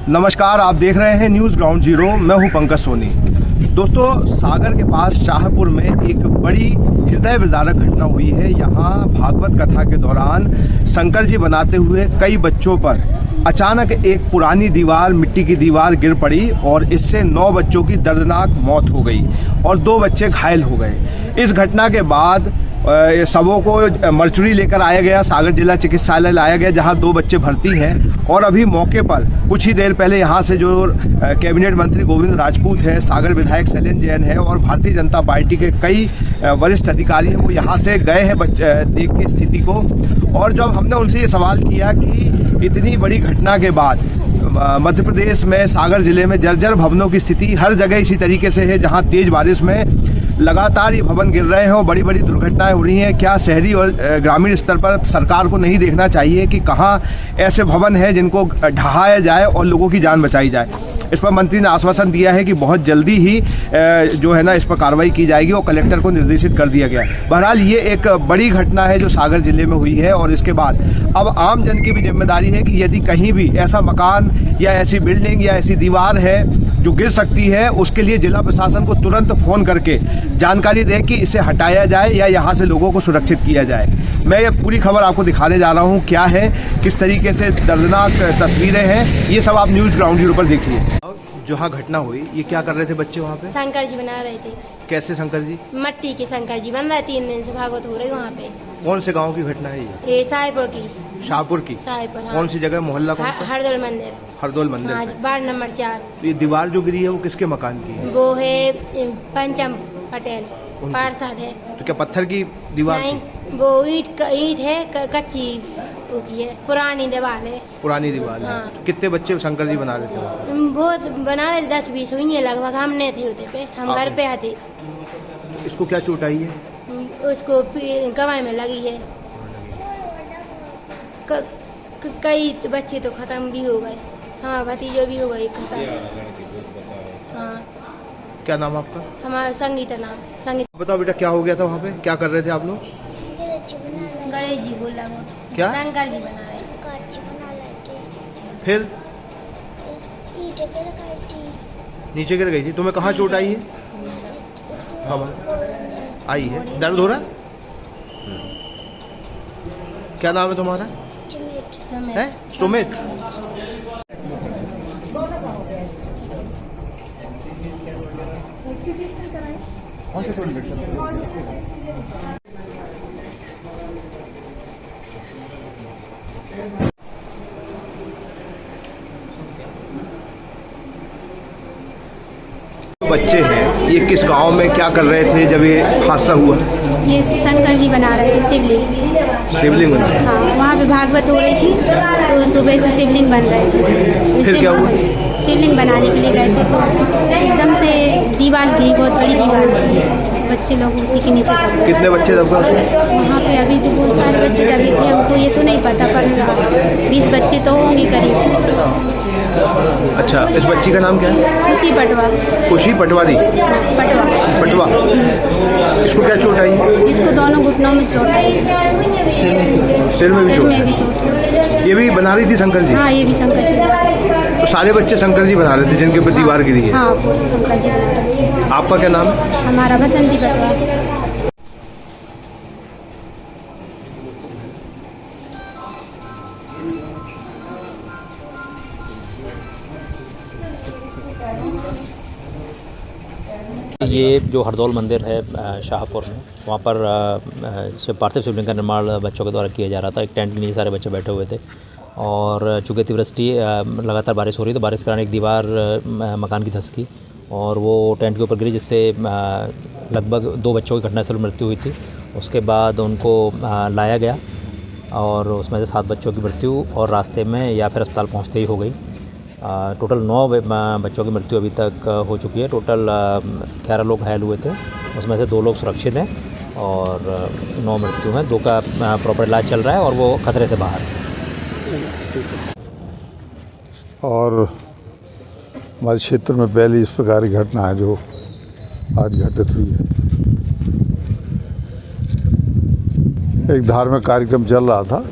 नमस्कार, आप देख रहे हैं न्यूज़ ग्राउंड जीरो। मैं हूं पंकज सोनी। दोस्तों, सागर के पास शाहपुर में एक बड़ी हृदय विदारक घटना हुई है। यहां भागवत कथा के दौरान शंकर जी बनाते हुए कई बच्चों पर अचानक एक पुरानी दीवार, मिट्टी की दीवार गिर पड़ी और इससे 9 बच्चों की दर्दनाक मौत हो गई और 2 बच्चे घायल हो गए। इस घटना के बाद शवों को मर्चुरी लेकर आया गया, सागर जिला चिकित्सालय लाया गया, जहां 2 बच्चे भर्ती हैं। और अभी मौके पर कुछ ही देर पहले यहां से जो कैबिनेट मंत्री गोविंद राजपूत है, सागर विधायक शैलेंद्र जैन है और भारतीय जनता पार्टी के कई वरिष्ठ अधिकारी हैं, वो यहां से गए हैं देख के स्थिति को। और जब हमने उनसे ये सवाल किया कि इतनी बड़ी घटना के बाद मध्य प्रदेश में सागर जिले में जर्जर भवनों की स्थिति हर जगह इसी तरीके से है, जहां तेज बारिश में लगातार ये भवन गिर रहे हैं और बड़ी बड़ी दुर्घटनाएं हो रही हैं। क्या शहरी और ग्रामीण स्तर पर सरकार को नहीं देखना चाहिए कि कहां ऐसे भवन हैं जिनको ढहाया जाए और लोगों की जान बचाई जाए? इस पर मंत्री ने आश्वासन दिया है कि बहुत जल्दी ही जो है ना इस पर कार्रवाई की जाएगी और कलेक्टर को निर्देशित कर दिया गया। बहरहाल ये एक बड़ी घटना है जो सागर जिले में हुई है और इसके बाद अब आम जन की भी जिम्मेदारी है कि यदि कहीं भी ऐसा मकान या ऐसी बिल्डिंग या ऐसी दीवार है जो गिर सकती है, उसके लिए जिला प्रशासन को तुरंत फ़ोन करके जानकारी दे कि इसे हटाया जाए या यहाँ से लोगों को सुरक्षित किया जाए। मैं ये पूरी खबर आपको दिखाने जा रहा हूँ, क्या है, किस तरीके से दर्दनाक तस्वीरें हैं, ये सब आप न्यूज़ ग्राउंड जीरो पर देखिए। जहाँ घटना हुई, ये क्या कर रहे थे बच्चे वहाँ पे? शंकर जी बना रहे थे। कैसे शंकर जी? मट्टी के शंकर जी बन रहे, 3 दिन से भागवत हो रही वहाँ पे। कौन से गांव की घटना है ये? शाहपुर की। शाहपुर की? शाहपुर। हाँ। कौन सी जगह, मोहल्ला कौन सा? हरदोल मंदिर। हरदोल मंदिर। हाँ, वार्ड नंबर 4। ये दीवार जो गिरी है वो किसके मकान की है? वो है पंचम पटेल, पार्षद है। तो क्या पत्थर की दीवार? नहीं, वो ईट है, कच्ची की है, पुरानी दीवार है। पुरानी दीवार है। हाँ। तो कितने बच्चे शंकर जी बना रहे थे? बहुत बना रहे, 10-20 हुई है लगभग। हम नहीं थे होते पे, हम घर पे आते। इसको क्या चोट आई है? उसको कवाई में लगी है। कई बच्चे तो खत्म भी हो गए। हाँ, भतीजो भी हो गए खत्म। हाँ। क्या नाम आपका? हमारा संगीता नाम। संगीता। बताओ बेटा, क्या हो गया था वहाँ पे? क्या कर रहे थे आप लोग? गणेश जी बोला वो। क्या? शंकर जी बना रहे थे। फिर नीचे गिर गई थी। तुम्हें कहाँ चोट आई है? आई है, दर्द हो रहा है? क्या नाम है तुम्हारा? है सुमित। कौन से बच्चे हैं, ये किस गांव में क्या कर रहे थे जब ये हादसा हुआ? ये शंकर जी बना रहे थे, शिवलिंग बना रहे। हाँ, वहाँ पे भागवत हो रही थी तो सुबह से शिवलिंग बन रहे थे। फिर क्या हुआ? शिवलिंग बनाने के लिए गए थे तो एकदम से दीवार गिरी, बहुत बड़ी दीवार थी। बच्चे लोग उसी के नीचे दबे। कितने बच्चे दबे वहाँ पे? अभी तो बहुत सारे बच्चे दबे थे, हमको ये तो नहीं पता, पर 20 बच्चे तो होंगे करीब। अच्छा, इस बच्ची का नाम क्या है? खुशी पटवा। खुशी पटवारी? पटवा। इसको क्या चोट आई? इसको दोनों घुटनों में चोट आई। सिर में भी चोट? ये भी बना रही थी शंकर जी? हाँ, ये भी शंकर जी। तो सारे बच्चे शंकर जी बना रहे थे जिनके ऊपर दीवार गिरी है? हाँ, शंकर जी। आपका क्या नाम? हमारा बसंती पटवा। ये जो हरदौल मंदिर है शाहपुर में, वहाँ पर पार्थिव शिवलिंग का निर्माण बच्चों के द्वारा किया जा रहा था। एक टेंट के नीचे सारे बच्चे बैठे हुए थे और चूँकि अतिवृष्टि लगातार बारिश हो रही, तो बारिश के कारण एक दीवार मकान की धसकी और वो टेंट के ऊपर गिरी, जिससे लगभग 2 बच्चों की घटनास्थल मृत्यु हुई थी। उसके बाद उनको लाया गया और उसमें से 7 बच्चों की मृत्यु और रास्ते में या फिर अस्पताल पहुँचते ही हो गई। टोटल 9 बच्चों की मृत्यु अभी तक हो चुकी है। टोटल 11 लोग घायल हुए थे, उसमें से 2 लोग सुरक्षित हैं और 9 मृत्यु हैं। 2 का प्रॉपर इलाज चल रहा है और वो खतरे से बाहर है। और हमारे क्षेत्र में पहली इस प्रकार की घटना है जो आज घटित हुई है। एक धार्मिक कार्यक्रम चल रहा था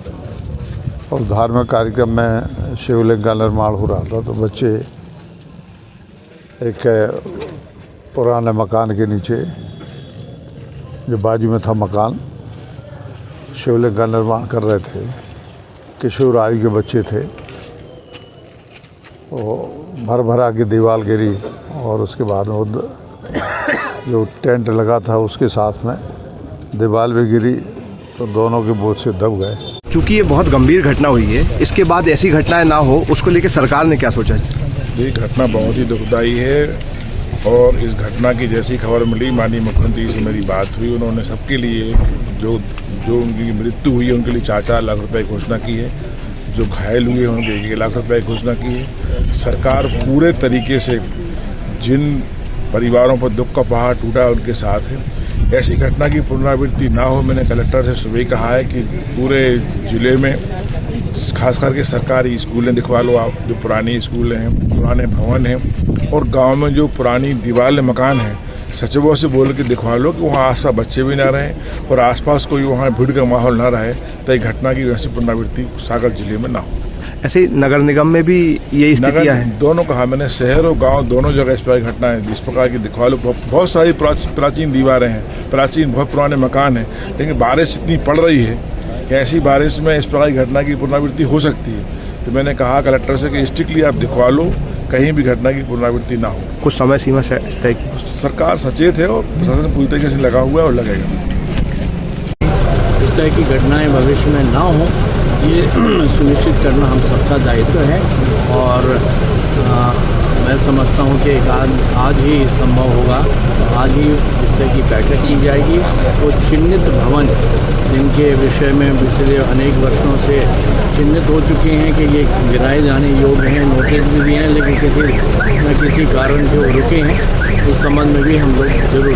और धार्मिक कार्यक्रम में शिवलिंग का निर्माण हो रहा था तो बच्चे एक पुराने मकान के नीचे जो बाजू में था मकान शिवलिंग का निर्माण कर रहे थे। किशोर आयु के बच्चे थे। वो भर भरा की दीवार गिरी और उसके बाद वो जो टेंट लगा था उसके साथ में दीवार भी गिरी तो दोनों के बोझ से दब गए। चूँकि ये बहुत गंभीर घटना हुई है, इसके बाद ऐसी घटनाएं ना हो उसको लेकर सरकार ने क्या सोचा? ये घटना बहुत ही दुखदायी है और इस घटना की जैसी खबर मिली माननीय मुख्यमंत्री से मेरी बात हुई, उन्होंने सबके लिए जो उनकी मृत्यु हुई है उनके लिए 4-4 लाख रुपए की घोषणा की है, जो घायल हुए हैं उनके 1 लाख रुपए की घोषणा की है। सरकार पूरे तरीके से जिन परिवारों पर दुख का पहाड़ टूटा है उनके साथ है। ऐसी घटना की पुनरावृत्ति ना हो, मैंने कलेक्टर से सुबह कहा है कि पूरे ज़िले में खास करके सरकारी स्कूलें दिखवा लो आप, जो पुरानी स्कूल हैं, पुराने भवन हैं और गांव में जो पुरानी दीवार मकान हैं, सचिवों से बोल के दिखवा लो कि वहाँ आसपास बच्चे भी ना रहें और आसपास कोई वहाँ भीड़ का माहौल ना रहे, तो एक घटना की वैसी पुनरावृत्ति सागर जिले में ना हो। ऐसे नगर निगम में भी ये स्थितियाँ हैं? दोनों कहा मैंने, शहर और गांव दोनों जगह इस प्रकार की घटनाएं इस प्रकार की दिखवा लो। बहुत सारी प्राचीन दीवारें हैं, प्राचीन बहुत पुराने मकान हैं, लेकिन बारिश इतनी पड़ रही है कि ऐसी बारिश में इस प्रकार की घटना की पुनरावृत्ति हो सकती है। तो मैंने कहा कलेक्टर से कि स्ट्रिक्टली आप दिखवा लो, कहीं भी घटना की पुनरावृत्ति ना हो। कुछ समय सीमा से तय की? सरकार सचेत है और प्रशासन पूरी तरीके से लगा हुआ है और लगेगा। इस तरह की घटनाएं भविष्य में ना हो, ये सुनिश्चित करना हम सबका दायित्व है और मैं समझता हूँ कि आज ही संभव होगा। आज ही इस तरह की बैठक की जाएगी। वो चिन्हित भवन जिनके विषय में पिछले अनेक वर्षों से चिन्हित हो चुके हैं कि ये गिराए जाने योग्य हैं, नोटिस भी दिए हैं, लेकिन किसी न किसी कारण से वो रुके हैं, उस संबंध में भी हम लोग जरूर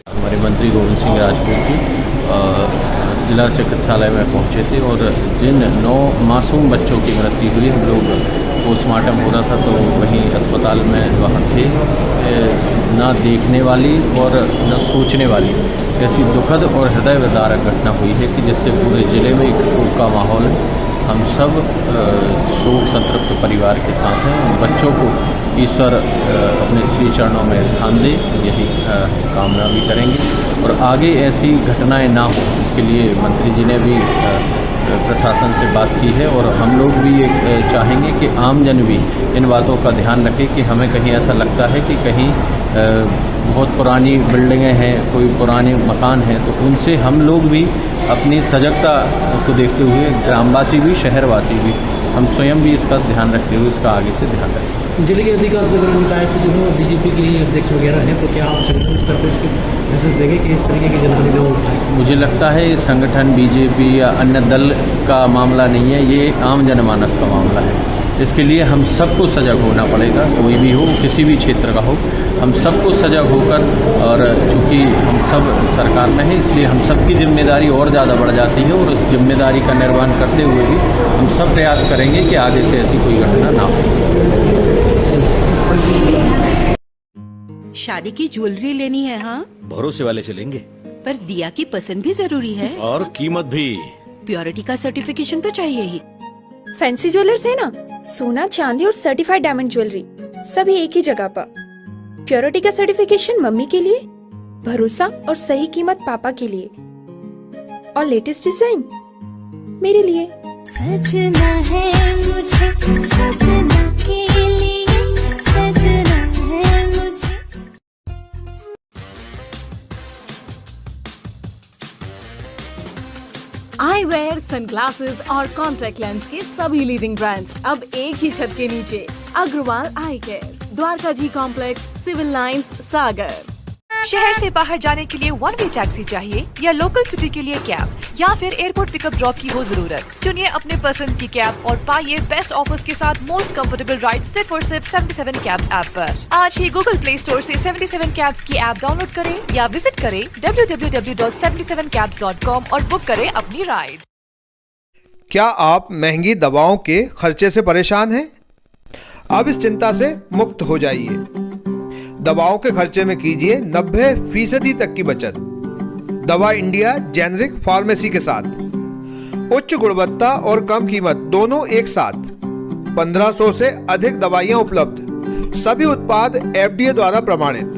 हमारे मंत्री गोविंद सिंह राजपूत जी जिला चिकित्सालय में पहुंचे थे और जिन 9 मासूम बच्चों की मृत्यु हुई, हम लोग पोस्टमार्टम हो रहा था तो वहीं अस्पताल में वहाँ थे। ना देखने वाली और न सोचने वाली ऐसी दुखद और हृदय विदारक घटना हुई है कि जिससे पूरे ज़िले में एक शोक का माहौल है। हम सब शोक संतृप्त परिवार के साथ हैं। बच्चों को ईश्वर अपने श्री चरणों में स्थान दे, यही कामना भी करेंगे और आगे ऐसी घटनाएं ना हो, इसके लिए मंत्री जी ने भी प्रशासन से बात की है और हम लोग भी ये चाहेंगे कि आमजन भी इन बातों का ध्यान रखे कि हमें कहीं ऐसा लगता है कि कहीं बहुत पुरानी बिल्डिंगें हैं, कोई पुराने मकान हैं, तो उनसे हम लोग भी अपनी सजगता को देखते हुए ग्रामवासी भी शहरवासी भी हम स्वयं भी इसका ध्यान रखते हुए इसका आगे से ध्यान रखें। जिले के अधिकांश नगर निकाय जो है बीजेपी के अध्यक्ष वगैरह हैं, तो क्या आप संगठन स्तर पर इसके मैसेज देंगे कि इस तरीके की जानकारी न उठाए? मुझे लगता है ये संगठन बीजेपी या अन्य दल का मामला नहीं है, ये आम जनमानस का मामला है। इसके लिए हम सबको सजग होना पड़ेगा, कोई भी हो, किसी भी क्षेत्र का हो, हम सबको सजग होकर, और चूँकि हम सब सरकार में हैं इसलिए हम सबकी जिम्मेदारी और ज़्यादा बढ़ जाती है, और उस जिम्मेदारी का निर्वहन करते हुए भी हम सब प्रयास करेंगे कि आगे से ऐसी कोई घटना ना हो। शादी की ज्वेलरी लेनी है? हाँ, भरोसे वाले से लेंगे। पर दिया की पसंद भी जरूरी है और कीमत भी। प्योरिटी का सर्टिफिकेशन तो चाहिए ही। फैंसी ज्वेलर्स है ना, सोना चांदी और सर्टिफाइड डायमंड ज्वेलरी सभी एक ही जगह पर। प्योरिटी का सर्टिफिकेशन मम्मी के लिए, भरोसा और सही कीमत पापा के लिए, और लेटेस्ट डिजाइन मेरे लिए। सजना है मुझे, सजना के लिए, सजना है मुझे। आई वेयर, सनग्लासेस और कॉन्टैक्ट लेंस के सभी लीडिंग ब्रांड्स अब एक ही छत के नीचे। अग्रवाल आई केयर, द्वारका जी कॉम्प्लेक्स, सिविल लाइंस, सागर। शहर से बाहर जाने के लिए वन वे टैक्सी चाहिए या लोकल सिटी के लिए कैब, या फिर एयरपोर्ट पिकअप ड्रॉप की हो जरूरत? चुनिए अपने पसंद की कैब और पाइए बेस्ट ऑफर्स के साथ मोस्ट कंफर्टेबल राइड सिर्फ और सिर्फ 77 कैब्स ऐप पर। आज ही गूगल प्ले स्टोर से 77 कैब्स की ऐप डाउनलोड करें या विजिट करें www.77cabs.com और बुक करें अपनी राइड। क्या आप महंगी दवाओं के खर्चे से परेशान हैं? अब इस चिंता से मुक्त हो जाइए। दवाओं के खर्चे में कीजिए 90% तक की बचत। दवा इंडिया जेनेरिक फार्मेसी के साथ उच्च गुणवत्ता और कम कीमत दोनों एक साथ। 1500 से अधिक दवाइयां उपलब्ध, सभी उत्पाद FDA द्वारा प्रमाणित।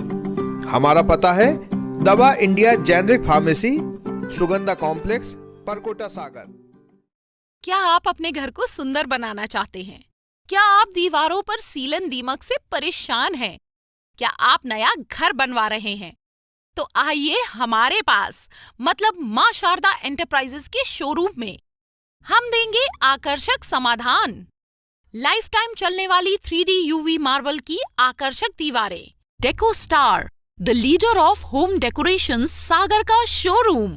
हमारा पता है Dawa India generic pharmacy, Sugandha complex, Parkota, Sagar. क्या आप अपने घर को सुंदर बनाना चाहते हैं? क्या आप दीवारों पर सीलन दीमक से परेशान हैं? क्या आप नया घर बनवा रहे हैं? तो आइए हमारे पास, मतलब मां शारदा एंटरप्राइजेस के शोरूम में। हम देंगे आकर्षक समाधान। लाइफ टाइम चलने वाली 3D UV मार्बल की आकर्षक दीवारें। Deco Star, the leader of home decoration, Sagar का शोरूम।